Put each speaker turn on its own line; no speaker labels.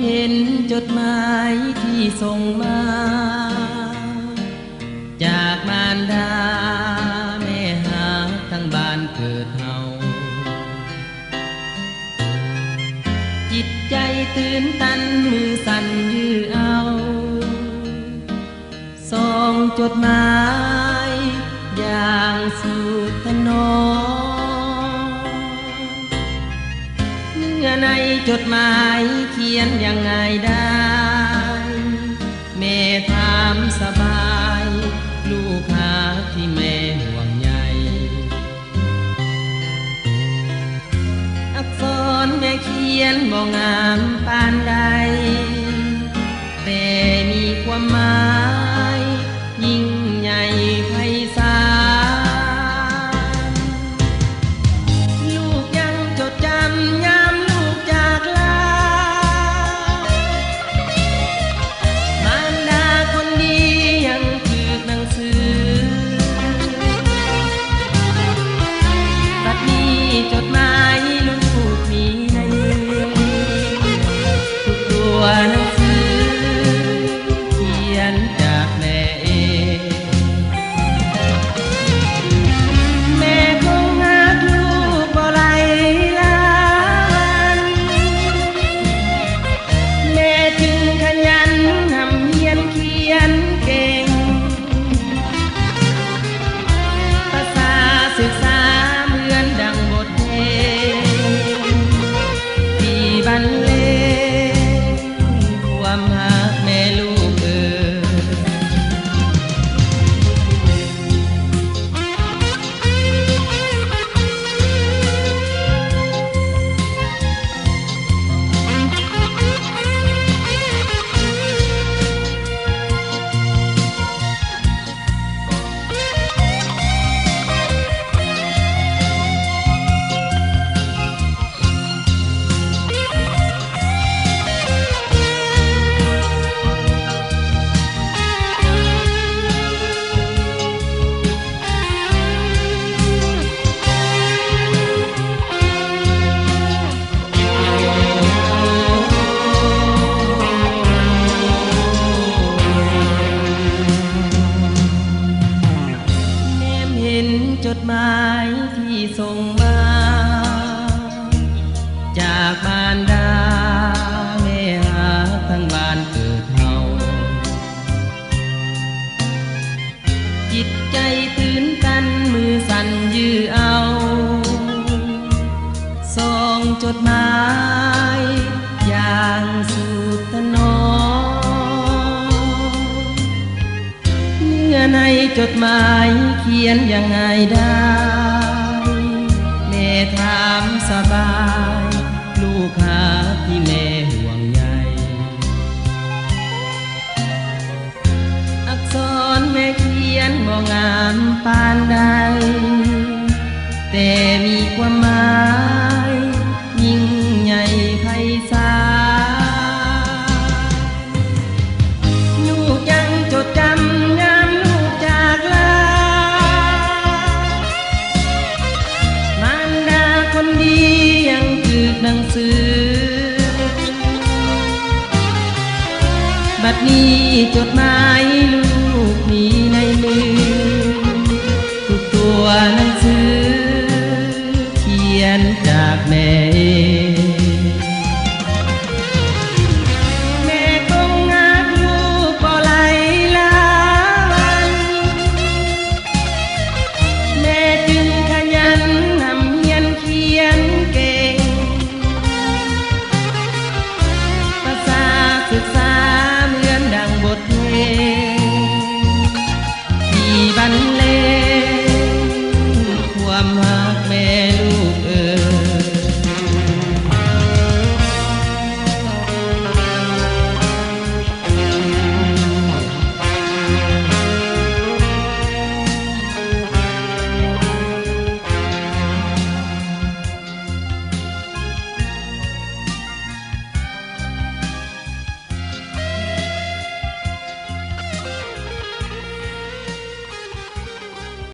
เห็นจดหมายที่ส่งมาจากมารดาแม่หาทั้งบ้านเกิดเฮาจิตใจตื่นตันมือสั่นยื้อเอาส่งจดหมายอย่างสุดถนอมเมื่อในจดหมายเขียนยังไงได้แม่ถามสบายลูกหาที่แม่ห่วงใยอักษรแม่เขียนบ่งามปานใดแต่มีความหมายยิ่งใหญ่ไพศาลลูกยังจดจำยามลูกจากลามารดาคนดียังถือหนังสือบัดนี้จดหมายลูกมีในมือทุกตัวหนังสือเขียนจากแม่เองแม่คงหักลูกบ่ไหลล้านแม่จึงขยันทำเพียรเขียนเก่งภาษาศึกษาเหมือนดังบทเพลงที่บรรเลงความหักแม่ลูกเอ่ยจดหมายที่ส่งมาจากมารดาแม่หาทั้งบ้านเกิดเฮาจิตใจตื่นตันมือสั่นยื้อเอาส่งจดหมายอย่างสุดถนอมเมื่อในจดหมายเขียนยังไงได้แม่ถามสบายลูกหาที่แม่ห่วงใยอักษรแม่เขียนบ่งามปานใดแต่มีความหมายยิ่งใหญ่ไพศาลลูกยังจดจำงามลูกจากลามารดาคนดียังถือหนังสือบัดนี้จดหมายลูกมีในมือทุกตัวหนังสือเขียนจากแม่เองแม่คงหักลูกบ่ไหลล้านแม่จึงขยันทำเพียรเขียนเก่งภาษาศึกษาเหมือนดังบทเพลงที่บรรเล